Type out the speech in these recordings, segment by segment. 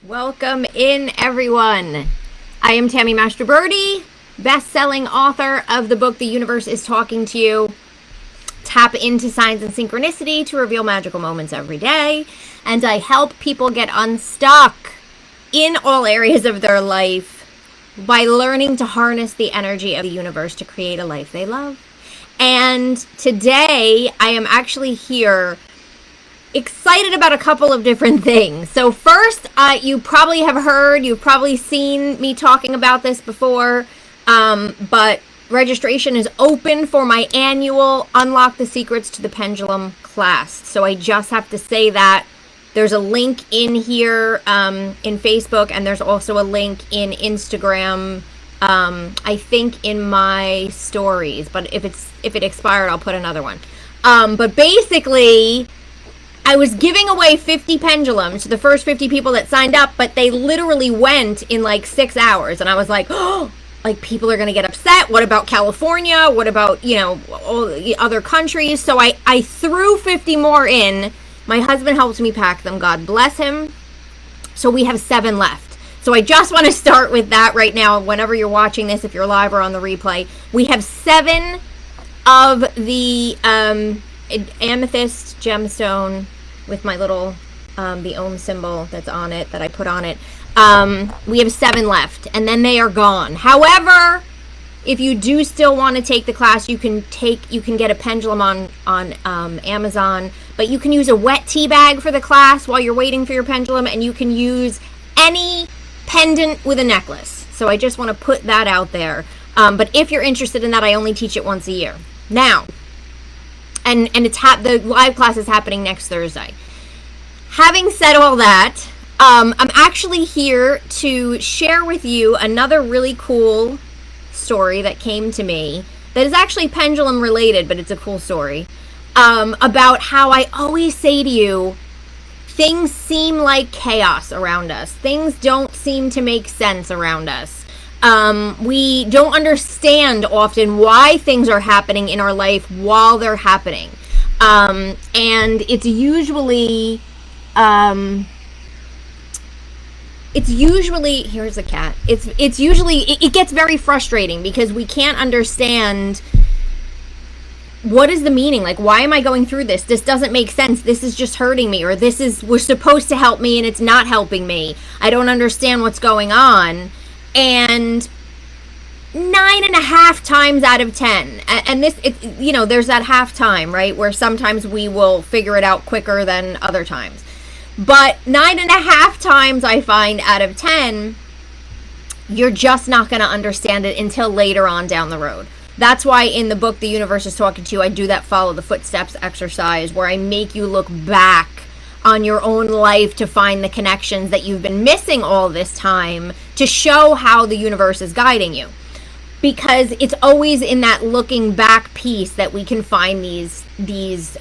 Welcome in, everyone. I am Tammy Mastroberti, best-selling author of the book The Universe is Talking to You. Tap into signs and synchronicity to reveal magical moments every day. And I help people get unstuck in all areas of their life by learning to harness the energy of the universe to create a life they love. And today I am actually here excited about a couple of different things. So first, you probably have heard, you've probably seen me talking about this before, but registration is open for my annual Unlock the Secrets to the Pendulum class. So I just have to say that. There's a link in here in Facebook, and there's also a link in Instagram, I think in my stories, but if it expired, I'll put another one. But basically, I was giving away 50 pendulums to the first 50 people that signed up, but they literally went in like 6 hours. And I was like, oh, like people are going to get upset. What about California? What about, all the other countries? So I threw 50 more in. My husband helped me pack them. God bless him. So we have 7 left. So I just want to start with that right now. Whenever you're watching this, if you're live or on the replay, we have 7 of the amethyst gemstone with my little the Om symbol that's on it, that I put on it. We have 7 left, and then they are gone. However, if you do still want to take the class, you can get a pendulum on Amazon, but you can use a wet tea bag for the class while you're waiting for your pendulum, and you can use any pendant with a necklace. So I just want to put that out there. But if you're interested in that, I only teach it once a year. Now, and the live class is happening next Thursday. Having said all that, I'm actually here to share with you another really cool story that came to me that is actually pendulum related, but it's a cool story, about how I always say to you, things seem like chaos around us. Things don't seem to make sense around us. We don't understand often why things are happening in our life while they're happening. And it's usually, here's a cat. It's usually, it gets very frustrating because we can't understand what is the meaning. Like, why am I going through this? This doesn't make sense. This is just hurting me, or we're supposed to help me and it's not helping me. I don't understand what's going on. And 9.5 times out of 10, and there's that half time, right, where sometimes we will figure it out quicker than other times. But 9.5 times I find out of 10, you're just not going to understand it until later on down the road. That's why in the book, The Universe is Talking to You, I do that follow the footsteps exercise where I make you look back on your own life to find the connections that you've been missing all this time, to show how the universe is guiding you. Because it's always in that looking back piece that we can find these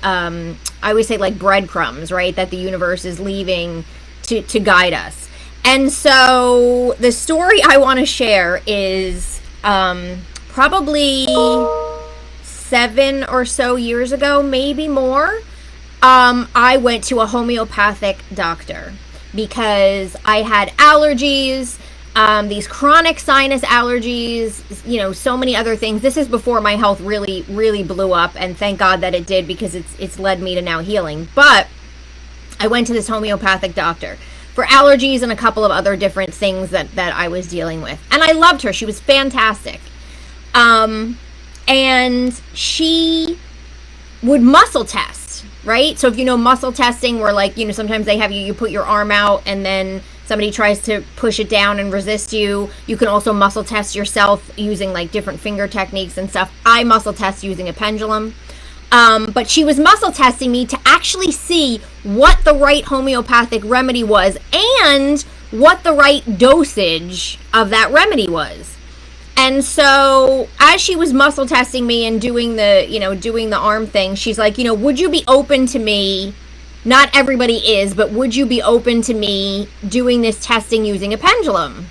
I always say like breadcrumbs, right, that the universe is leaving to guide us. And so the story I want to share is probably 7 or so years ago, maybe more. I went to a homeopathic doctor because I had allergies, these chronic sinus allergies, so many other things. This is before my health really, really blew up, and thank God that it did, because it's led me to now healing. But I went to this homeopathic doctor for allergies and a couple of other different things that I was dealing with. And I loved her. She was fantastic. And she would muscle test, right? So if you know muscle testing, where like, sometimes they have you put your arm out and then somebody tries to push it down and resist you. You can also muscle test yourself using like different finger techniques and stuff. I muscle test using a pendulum. But she was muscle testing me to actually see what the right homeopathic remedy was and what the right dosage of that remedy was. And so as she was muscle testing me and doing the arm thing, she's like, would you be open to me? Not everybody is, but would you be open to me doing this testing using a pendulum?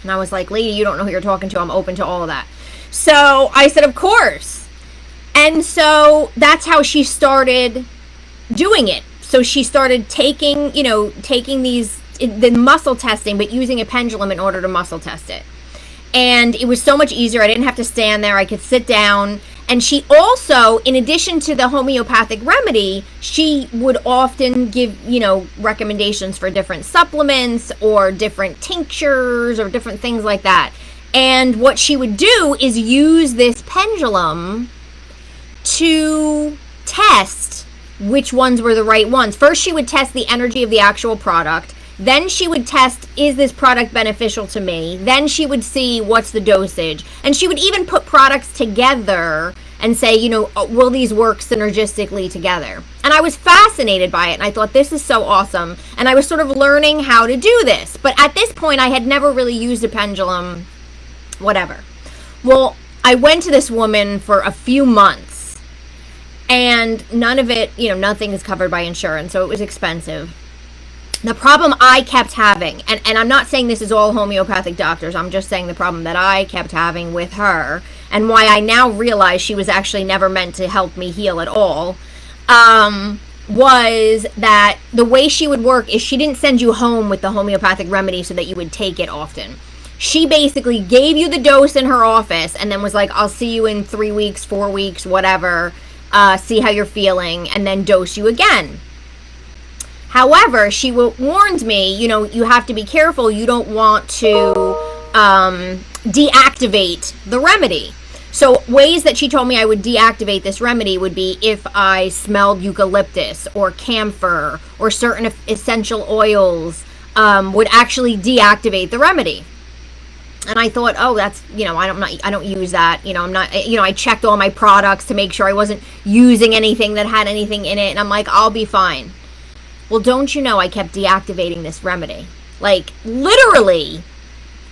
And I was like, lady, you don't know who you're talking to. I'm open to all of that. So I said, of course. And so that's how she started doing it. So she started taking these the muscle testing, but using a pendulum in order to muscle test it. And it was so much easier. I didn't have to stand there. I could sit down. And she also, in addition to the homeopathic remedy, she would often give, recommendations for different supplements or different tinctures or different things like that. And what she would do is use this pendulum to test which ones were the right ones. First, she would test the energy of the actual product. Then she would test, is this product beneficial to me? Then she would see what's the dosage. And she would even put products together and say, will these work synergistically together? And I was fascinated by it. And I thought, this is so awesome. And I was sort of learning how to do this. But at this point, I had never really used a pendulum, whatever. Well, I went to this woman for a few months. And none of it, nothing is covered by insurance. So it was expensive. The problem I kept having, and I'm not saying this is all homeopathic doctors, I'm just saying the problem that I kept having with her, and why I now realize she was actually never meant to help me heal at all, was that the way she would work is she didn't send you home with the homeopathic remedy so that you would take it often. She basically gave you the dose in her office and then was like, I'll see you in 3 weeks, 4 weeks, whatever, see how you're feeling, and then dose you again. However, she warned me, you have to be careful. You don't want to deactivate the remedy. So ways that she told me I would deactivate this remedy would be if I smelled eucalyptus or camphor or certain essential oils would actually deactivate the remedy. And I thought, oh, that's, I don't use that. I'm not, I checked all my products to make sure I wasn't using anything that had anything in it. And I'm like, I'll be fine. Well, don't you know, I kept deactivating this remedy. Like, literally,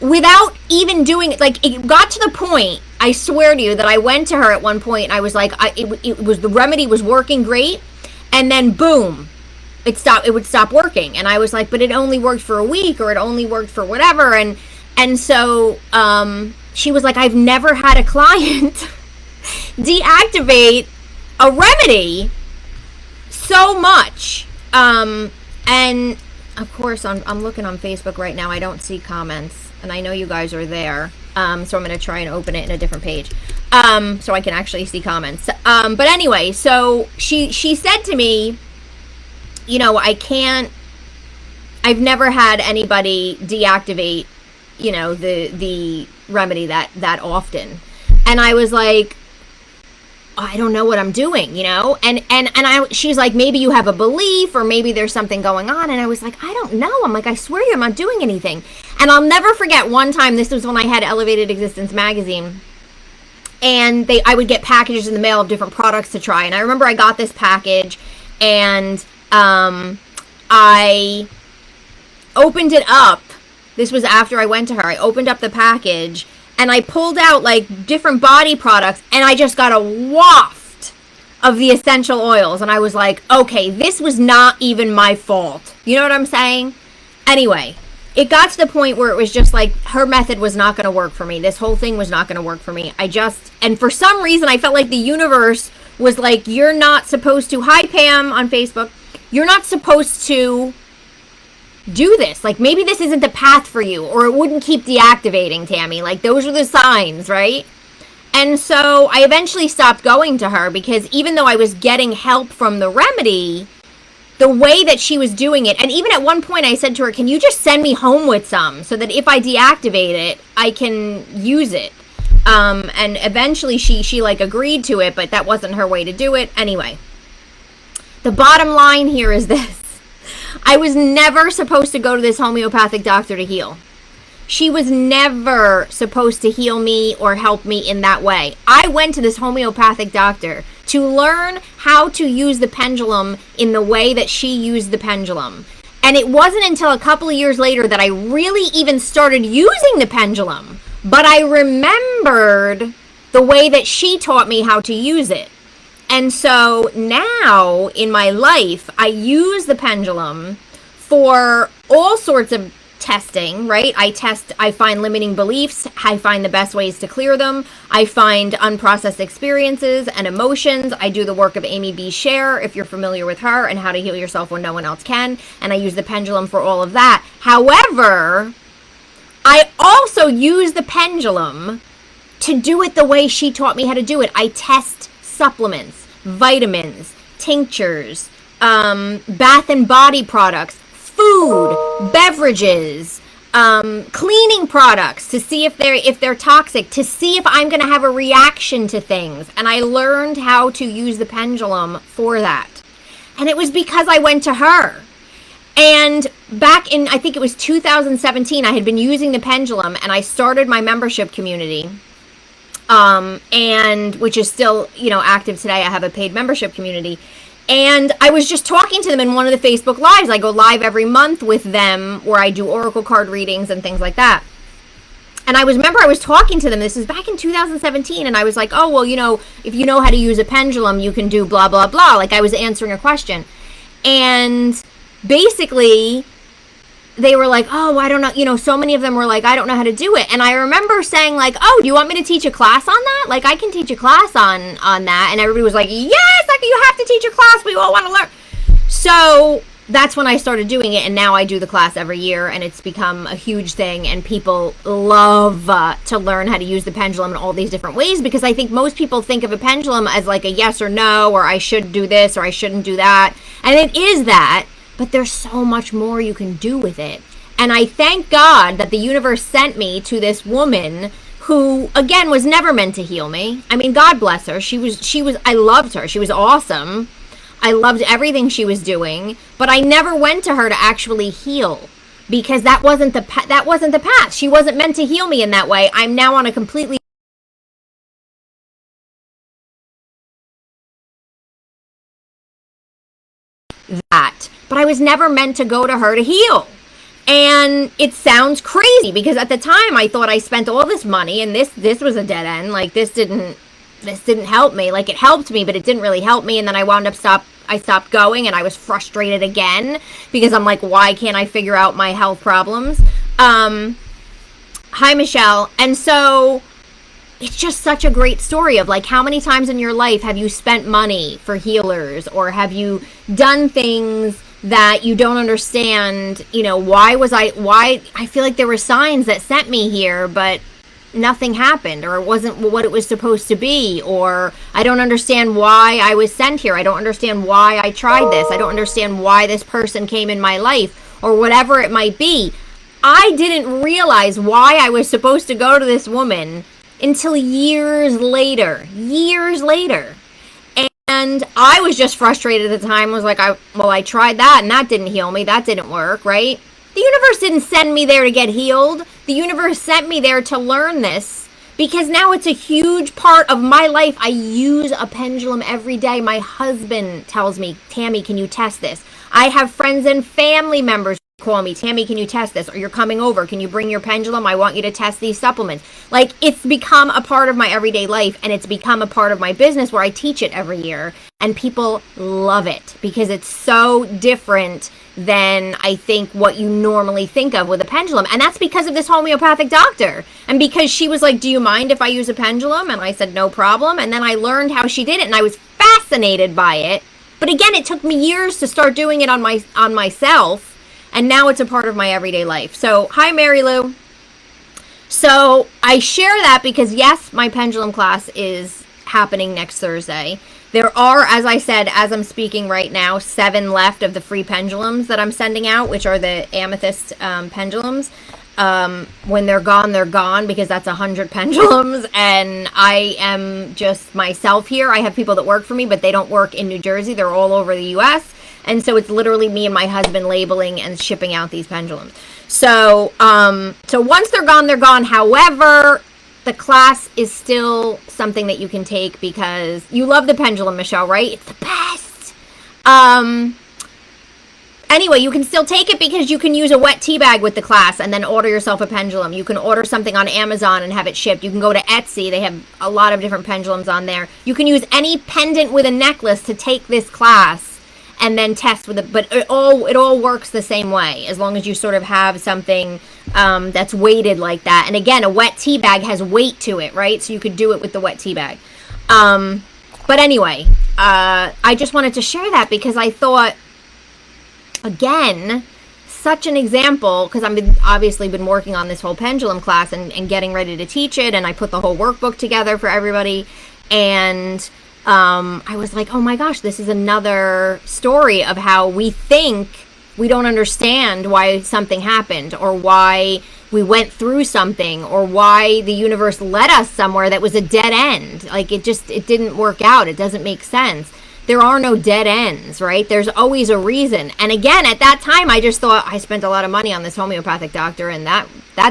without even doing it. Like, it got to the point, I swear to you, that I went to her at one point and I was like, the remedy was working great. And then, boom, it would stop working. And I was like, but it only worked for a week, or it only worked for whatever. And so she was like, I've never had a client deactivate a remedy so much. And of course, I'm looking on Facebook right now. I don't see comments, and I know you guys are there. So I'm going to try and open it in a different page, so I can actually see comments. But anyway, so she said to me, I've never had anybody deactivate, the remedy that often. And I was like, I don't know what I'm doing, and she's like, maybe you have a belief, or maybe there's something going on. And I was like, I don't know. I'm like, I swear to you, I'm not doing anything. And I'll never forget one time, this was when I had Elevated Existence magazine, and I would get packages in the mail of different products to try. And I remember I got this package, and I opened it up. This was after I went to her. I opened up the package, and I pulled out like different body products, and I just got a waft of the essential oils. And I was like, okay, this was not even my fault. You know what I'm saying? Anyway, it got to the point where it was just like, her method was not going to work for me. This whole thing was not going to work for me. And for some reason, I felt like the universe was like, you're not supposed to, hi Pam on Facebook, you're not supposed to do this. Like, maybe this isn't the path for you, or it wouldn't keep deactivating, Tammy. Like, those are the signs, right? And so I eventually stopped going to her, because even though I was getting help from the remedy, the way that she was doing it, and even at one point I said to her, can you just send me home with some so that if I deactivate it, I can use it? And eventually she like agreed to it, but that wasn't her way to do it. Anyway, the bottom line here is this. I was never supposed to go to this homeopathic doctor to heal. She was never supposed to heal me or help me in that way. I went to this homeopathic doctor to learn how to use the pendulum in the way that she used the pendulum. And it wasn't until a couple of years later that I really even started using the pendulum. But I remembered the way that she taught me how to use it. And so now in my life, I use the pendulum for all sorts of testing, right? I find limiting beliefs, I find the best ways to clear them, I find unprocessed experiences and emotions. I do the work of Amy B. Scher, if you're familiar with her, and how to heal yourself when no one else can, and I use the pendulum for all of that. However, I also use the pendulum to do it the way she taught me how to do it. I test supplements, vitamins, tinctures, bath and body products, food, beverages, cleaning products to see if they're toxic, to see if I'm going to have a reaction to things. And I learned how to use the pendulum for that. And it was because I went to her. And back in, I think it was 2017, I had been using the pendulum, and I started my membership community. And which is still, active today. I have a paid membership community. And I was just talking to them in one of the Facebook Lives. I go live every month with them where I do oracle card readings and things like that. And I was talking to them. This is back in 2017. And I was like, oh, well, if you know how to use a pendulum, you can do blah, blah, blah. Like I was answering a question. And basically, they were like, oh, I don't know. So many of them were like, I don't know how to do it. And I remember saying like, oh, do you want me to teach a class on that? Like, I can teach a class on that. And everybody was like, yes, like you have to teach a class. We all want to learn. So that's when I started doing it. And now I do the class every year, and it's become a huge thing. And people love to learn how to use the pendulum in all these different ways, because I think most people think of a pendulum as like a yes or no, or I should do this or I shouldn't do that. And it is that. But there's so much more you can do with it. And I thank God that the universe sent me to this woman who, again, was never meant to heal me. I mean, God bless her. I loved her. She was awesome. I loved everything she was doing. But I never went to her to actually heal, because that wasn't the path. She wasn't meant to heal me in that way. I'm now on a completely but I was never meant to go to her to heal. And it sounds crazy, because at the time I thought I spent all this money and this was a dead end. Like this didn't help me. Like it helped me, but it didn't really help me. And then I stopped going, and I was frustrated again, because I'm like, why can't I figure out my health problems? Hi, Michelle. And so it's just such a great story of like, how many times in your life have you spent money for healers, or have you done things that you don't understand? Why I feel like there were signs that sent me here, but nothing happened, or it wasn't what it was supposed to be, or I don't understand why I was sent here. I don't understand why I tried this. I don't understand why this person came in my life, or whatever it might be. I didn't realize why I was supposed to go to this woman until years later. And I was just frustrated at the time. I was like, I tried that and that didn't heal me. That didn't work, right? The universe didn't send me there to get healed. The universe sent me there to learn this, because now it's a huge part of my life. I use a pendulum every day. My husband tells me, Tammy, can you test this? I have friends and family members call me, Tammy, can you test this? Or you're coming over, can you bring your pendulum? I want you to test these supplements. Like, it's become a part of my everyday life, and it's become a part of my business where I teach it every year, and people love it because it's so different than I think what you normally think of with a pendulum. And that's because of this homeopathic doctor, and because she was like, do you mind if I use a pendulum? And I said, no problem. And then I learned how she did it, and I was fascinated by it. But again, it took me years to start doing it on myself. And now it's a part of my everyday life. So, hi, Mary Lou. So, I share that because, yes, my pendulum class is happening next Thursday. There are, as I said, as I'm speaking right now, 7 left of the free pendulums that I'm sending out, which are the amethyst pendulums. When they're gone, because that's 100 pendulums, and I am just myself here. I have people that work for me, but they don't work in New Jersey. They're all over the U.S., and so it's literally me and my husband labeling and shipping out these pendulums. So once they're gone, they're gone. However, the class is still something that you can take because you love the pendulum, Michelle, right? It's the best. Anyway, you can still take it because you can use a wet tea bag with the class and then order yourself a pendulum. You can order something on Amazon and have it shipped. You can go to Etsy. They have a lot of different pendulums on there. You can use any pendant with a necklace to take this class. and then test with it. But it all works the same way, as long as you sort of have something that's weighted like that. And again, a wet tea bag has weight to it, right? So you could do it with the wet tea bag. But anyway, I just wanted to share that because I thought, again, such an example, because I've obviously been working on this whole pendulum class and getting ready to teach it, and I put the whole workbook together for everybody, and I was like, oh my gosh, this is another story of how we think we don't understand why something happened, or why we went through something, or why the universe led us somewhere that was a dead end. Like, it didn't work out. It doesn't make sense. There are no dead ends, right? There's always a reason. And again, at that time, I just thought I spent a lot of money on this homeopathic doctor, and that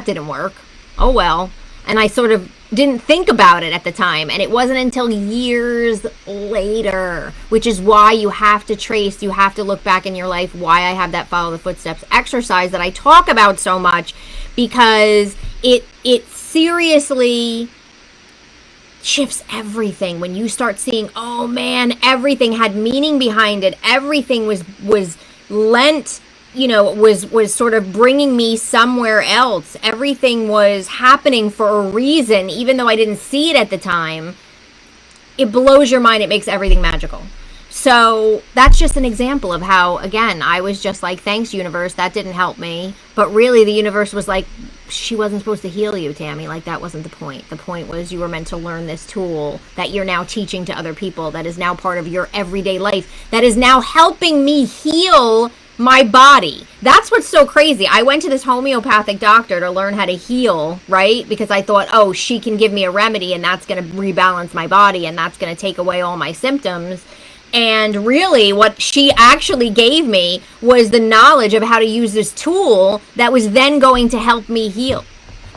didn't work. Oh well. And I sort of didn't think about it at the time. And it wasn't until years later, which is why you have to look back in your life, why I have that follow the footsteps exercise that I talk about so much, because it seriously shifts everything when you start seeing, oh man, everything had meaning behind it. Everything was lent, was sort of bringing me somewhere else. Everything was happening for a reason, even though I didn't see it at the time. It blows your mind. It makes everything magical. So that's just an example of how, again, I was just like, thanks, universe, that didn't help me. But really, the universe was like, she wasn't supposed to heal you, Tammy. Like, that wasn't the point. The point was you were meant to learn this tool that you're now teaching to other people, that is now part of your everyday life, that is now helping me heal my body. That's what's so crazy. I went to this homeopathic doctor to learn how to heal, right? Because I thought, oh, she can give me a remedy, and that's going to rebalance my body, and that's going to take away all my symptoms. And really, what she actually gave me was the knowledge of how to use this tool that was then going to help me heal.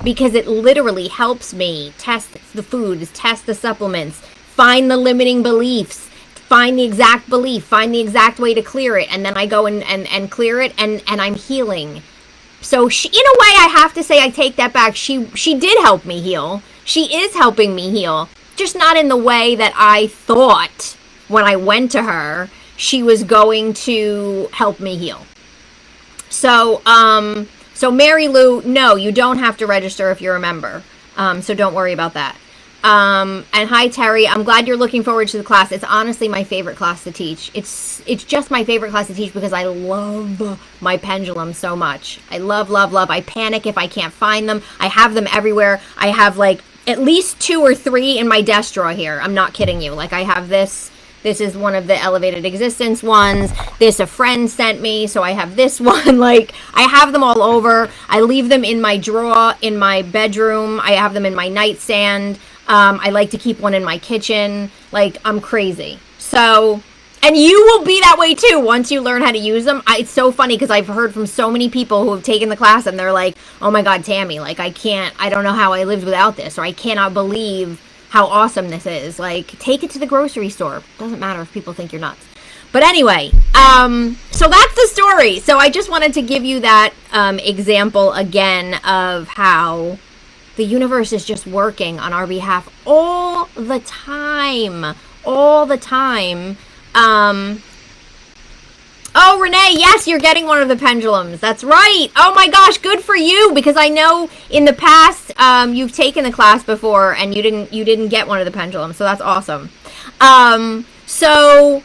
Because it literally helps me test the foods, test the supplements, find the limiting beliefs, find the exact belief, find the exact way to clear it. And then I go and clear it, and I'm healing. So she, in a way, I have to say, I take that back. She did help me heal. She is helping me heal. Just not in the way that I thought when I went to her she was going to help me heal. So Mary Lou, no, you don't have to register if you're a member. So don't worry about that. And hi Terry, I'm glad you're looking forward to the class. It's honestly my favorite class to teach. It's just my favorite class to teach because I love my pendulum so much. I love. I panic if I can't find them. I have them everywhere. I have like at least 2 or 3 in my desk drawer here. I'm not kidding you. Like, I have this. This is one of the elevated existence ones. This a friend sent me, so I have this one. Like, I have them all over. I leave them in my drawer in my bedroom. I have them in my nightstand. I like to keep one in my kitchen. Like, I'm crazy. So, and you will be that way too once you learn how to use them. It's so funny because I've heard from so many people who have taken the class and they're like, oh my God, Tammy, like, I don't know how I lived without this, or I cannot believe how awesome this is. Like, take it to the grocery store. Doesn't matter if people think you're nuts. But anyway, so that's the story. So I just wanted to give you that example again of how the universe is just working on our behalf all the time. All the time. Oh, Renee, yes, you're getting one of the pendulums. That's right. Oh my gosh, good for you, because I know in the past you've taken the class before and you didn't get one of the pendulums, so that's awesome. So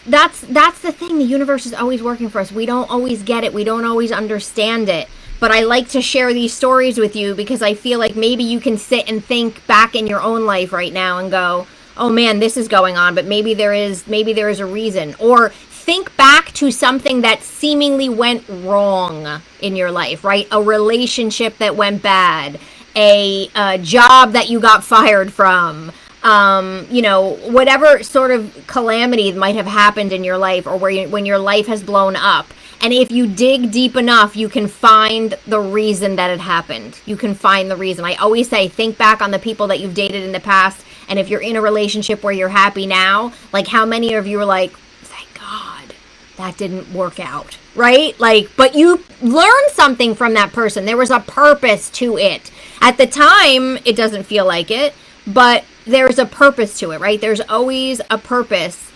that's the thing. The universe is always working for us. We don't always get it. We don't always understand it. But I like to share these stories with you because I feel like maybe you can sit and think back in your own life right now and go, oh man, this is going on, but maybe there is a reason. Or think back to something that seemingly went wrong in your life, right? A relationship that went bad, a job that you got fired from, whatever sort of calamity might have happened in your life, or when your life has blown up. And if you dig deep enough, you can find the reason that it happened. You can find the reason. I always say, think back on the people that you've dated in the past. And if you're in a relationship where you're happy now, like, how many of you are like, thank God that didn't work out, right? Like, but you learned something from that person. There was a purpose to it. At the time, it doesn't feel like it, but there's a purpose to it, right? There's always a purpose.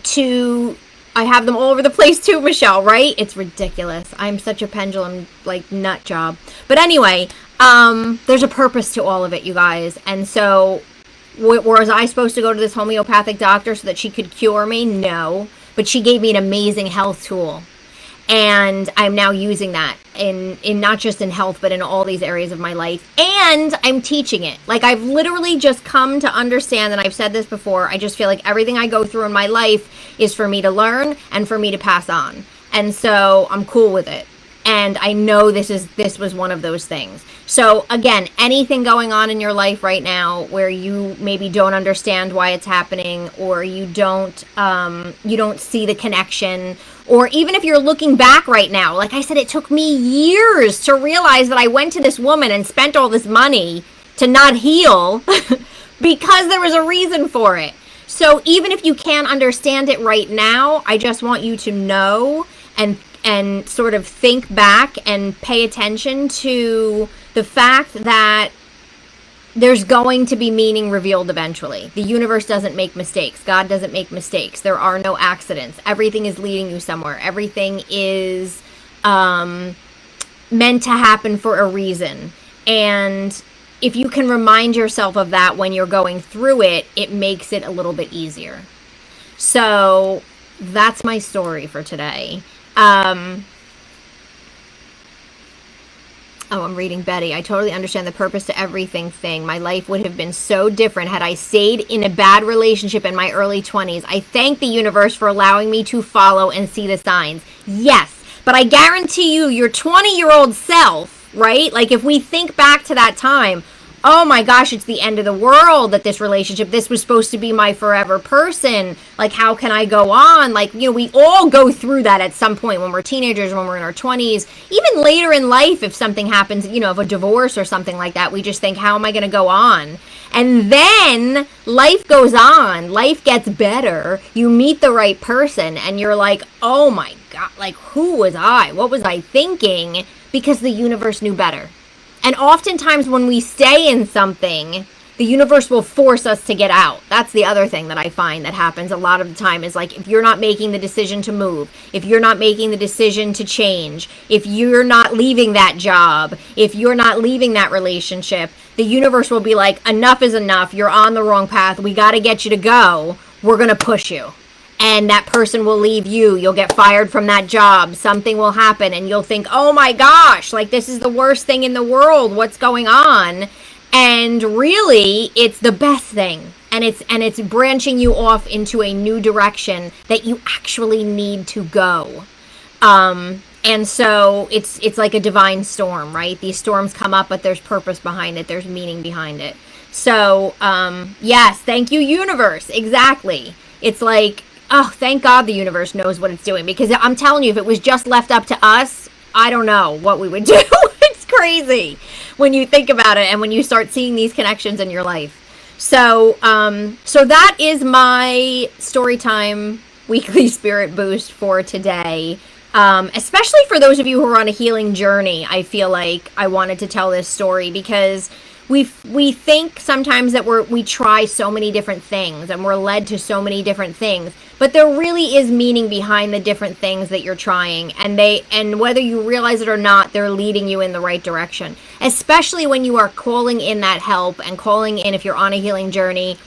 to, I have them all over the place too, Michelle, right? It's ridiculous. I'm such a pendulum, like, nut job. But anyway, there's a purpose to all of it, you guys. And so, was I supposed to go to this homeopathic doctor so that she could cure me? No. But she gave me an amazing health tool. And I'm now using that in not just in health, but in all these areas of my life. And I'm teaching it. Like, I've literally just come to understand, and I've said this before, I just feel like everything I go through in my life is for me to learn and for me to pass on. And so I'm cool with it. And I know this was one of those things. So again, anything going on in your life right now where you maybe don't understand why it's happening, or you don't see the connection, or even if you're looking back right now, like I said, it took me years to realize that I went to this woman and spent all this money to not heal because there was a reason for it. So even if you can't understand it right now, I just want you to know and sort of think back and pay attention to the fact that there's going to be meaning revealed eventually. The universe doesn't make mistakes. God doesn't make mistakes. There are no accidents. Everything is leading you somewhere. Everything is meant to happen for a reason. And if you can remind yourself of that when you're going through it, it makes it a little bit easier. So that's my story for today. I'm reading Betty. I totally understand the purpose to everything thing. My life would have been so different had I stayed in a bad relationship in my early 20s. I thank the universe for allowing me to follow and see the signs. Yes, but I guarantee you, your 20-year-old self, right? Like, if we think back to that time, oh my gosh, it's the end of the world that this relationship, this was supposed to be my forever person. Like, how can I go on? Like, you know, we all go through that at some point when we're teenagers, when we're in our 20s, even later in life, if something happens, you know, of a divorce or something like that, we just think, how am I going to go on? And then life goes on, life gets better, you meet the right person, and you're like, oh my God, like, who was I? What was I thinking? Because the universe knew better. And oftentimes when we stay in something, the universe will force us to get out. That's the other thing that I find that happens a lot of the time is, like, if you're not making the decision to move, if you're not making the decision to change, if you're not leaving that job, if you're not leaving that relationship, the universe will be like, enough is enough. You're on the wrong path. We got to get you to go. We're going to push you. And that person will leave you. You'll get fired from that job. Something will happen and you'll think, oh my gosh, like, this is the worst thing in the world. What's going on? And really, it's the best thing. And it's branching you off into a new direction that you actually need to go. And so it's like a divine storm, right? These storms come up, but there's purpose behind it. There's meaning behind it. So, yes, thank you, universe. Exactly. It's like, oh, thank God the universe knows what it's doing, because I'm telling you, if it was just left up to us, I don't know what we would do. It's crazy when you think about it and when you start seeing these connections in your life. So, so that is my Storytime weekly spirit boost for today. Especially for those of you who are on a healing journey, I feel like I wanted to tell this story because we think sometimes that we try so many different things and we're led to so many different things, but there really is meaning behind the different things that you're trying, and whether you realize it or not, they're leading you in the right direction, especially when you are calling in that help and calling in, if you're on a healing journey,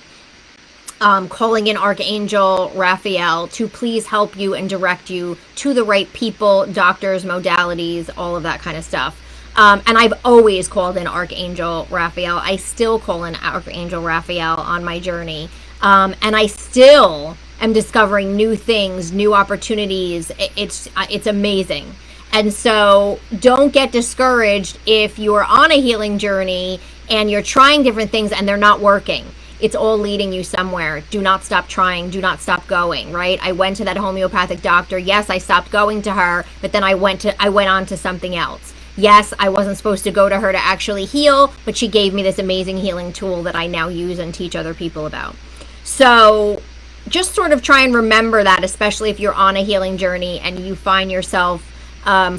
calling in Archangel Raphael to please help you and direct you to the right people, doctors, modalities, all of that kind of stuff. And I've always called in Archangel Raphael. I still call in Archangel Raphael on my journey. And I still am discovering new things, new opportunities. It's amazing. And so don't get discouraged if you are on a healing journey and you're trying different things and they're not working. It's all leading you somewhere. Do not stop trying. Do not stop going, right? I went to that homeopathic doctor. Yes, I stopped going to her, but then I went on to something else. Yes, I wasn't supposed to go to her to actually heal, but she gave me this amazing healing tool that I now use and teach other people about. So just sort of try and remember that, especially if you're on a healing journey and you find yourself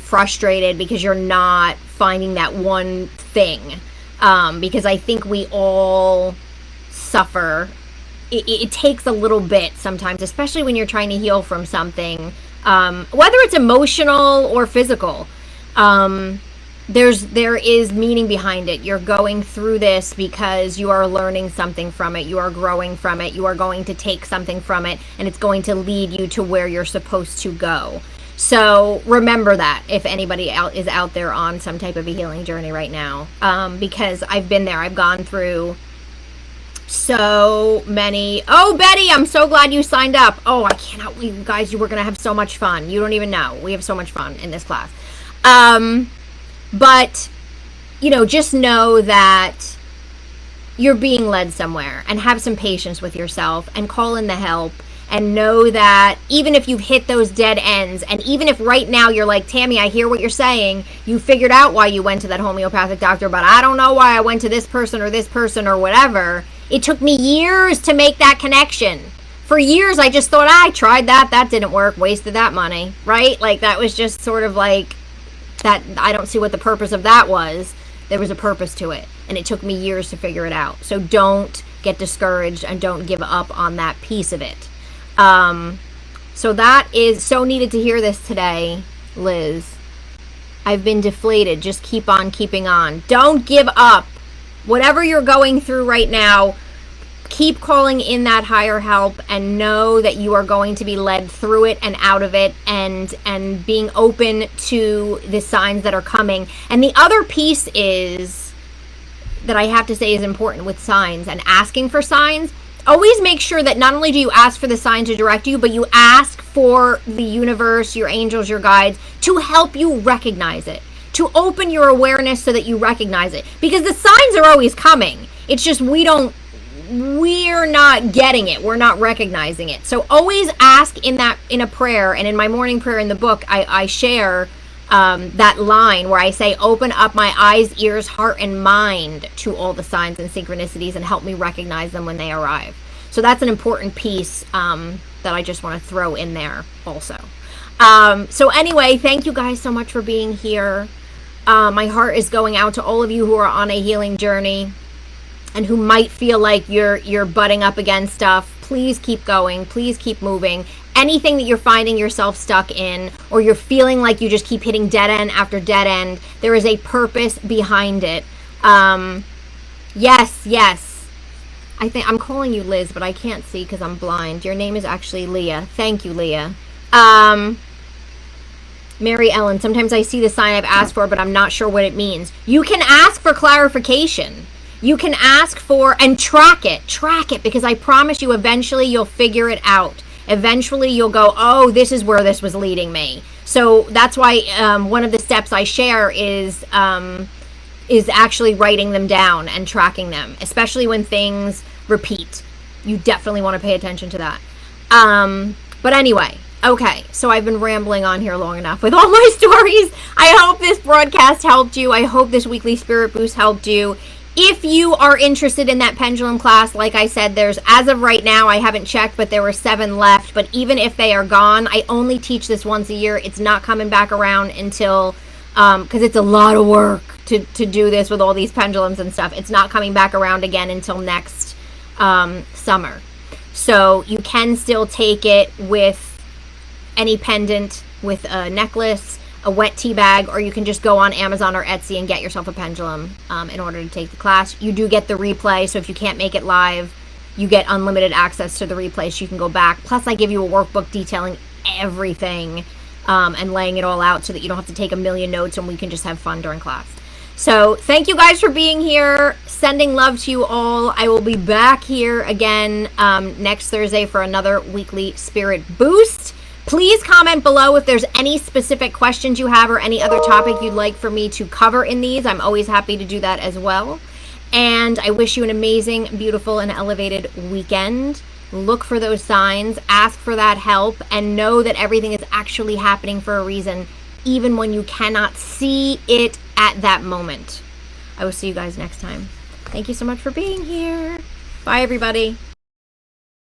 frustrated because you're not finding that one thing. Because I think we all suffer it takes a little bit sometimes, especially when you're trying to heal from something, whether it's emotional or physical. There is meaning behind it. You're going through this because you are learning something from it. You are growing from it. You are going to take something from it, and it's going to lead you to where you're supposed to go. So remember that if anybody is out there on some type of a healing journey right now, because I've been there. I've gone through so many. Oh, Betty, I'm so glad you signed up. Oh, I cannot wait, you guys. You were going to have so much fun. You don't even know. We have so much fun in this class. But, just know that you're being led somewhere, and have some patience with yourself and call in the help. And know that even if you've hit those dead ends, and even if right now you're like, Tammy, I hear what you're saying, you figured out why you went to that homeopathic doctor, but I don't know why I went to this person or whatever. It took me years to make that connection. For years, I just thought, I tried that didn't work, wasted that money, right? Like, that was just sort of like, that, I don't see what the purpose of that was. There was a purpose to it, and it took me years to figure it out. So don't get discouraged, and don't give up on that piece of it. So that is so needed to hear this today, Liz. I've been deflated. Just keep on keeping on. Don't give up. Whatever you're going through right now, keep calling in that higher help, and know that you are going to be led through it and out of it, and being open to the signs that are coming. And the other piece is that I have to say is important with signs and asking for signs. Always make sure that not only do you ask for the sign to direct you, but you ask for the universe, your angels, your guides, to help you recognize it, to open your awareness so that you recognize it. Because the signs are always coming. It's just we're not getting it. We're not recognizing it. So always ask in a prayer. And in my morning prayer in the book, I share that line where I say, open up my eyes, ears, heart, and mind to all the signs and synchronicities, and help me recognize them when they arrive. So that's an important piece that I just want to throw in there also. So anyway, thank you guys so much for being here. My heart is going out to all of you who are on a healing journey and who might feel like you're butting up against stuff. Please keep going. Please keep moving. Anything that you're finding yourself stuck in, or you're feeling like you just keep hitting dead end after dead end, there is a purpose behind it. Yes. I think I'm calling you Liz, but I can't see because I'm blind. Your name is actually Leah. Thank you, Leah. Mary Ellen, sometimes I see the sign I've asked for, but I'm not sure what it means. You can ask for clarification. You can ask for, and track it, because I promise you eventually you'll figure it out. Eventually you'll go, oh, this is where this was leading me. So that's why one of the steps I share is actually writing them down and tracking them, especially when things repeat. You definitely want to pay attention to that. But anyway, okay, so I've been rambling on here long enough with all my stories. I hope this broadcast helped you. I hope this weekly spirit boost helped you. If you are interested in that pendulum class, like I said, there's, as of right now, I haven't checked, but there were 7 left. But even if they are gone, I only teach this once a year. It's not coming back around until, because it's a lot of work to do this with all these pendulums and stuff. It's not coming back around again until next summer. So you can still take it with any pendant, with a necklace, a wet tea bag, or you can just go on Amazon or Etsy and get yourself a pendulum in order to take the class. You do get the replay, so if you can't make it live, you get unlimited access to the replay, so you can go back. Plus, I give you a workbook detailing everything and laying it all out so that you don't have to take a million notes, and we can just have fun during class. So thank you guys for being here. Sending love to you all. I will be back here again next Thursday for another weekly spirit boost. Please comment below if there's any specific questions you have or any other topic you'd like for me to cover in these. I'm always happy to do that as well. And I wish you an amazing, beautiful, and elevated weekend. Look for those signs, ask for that help, and know that everything is actually happening for a reason, even when you cannot see it at that moment. I will see you guys next time. Thank you so much for being here. Bye, everybody.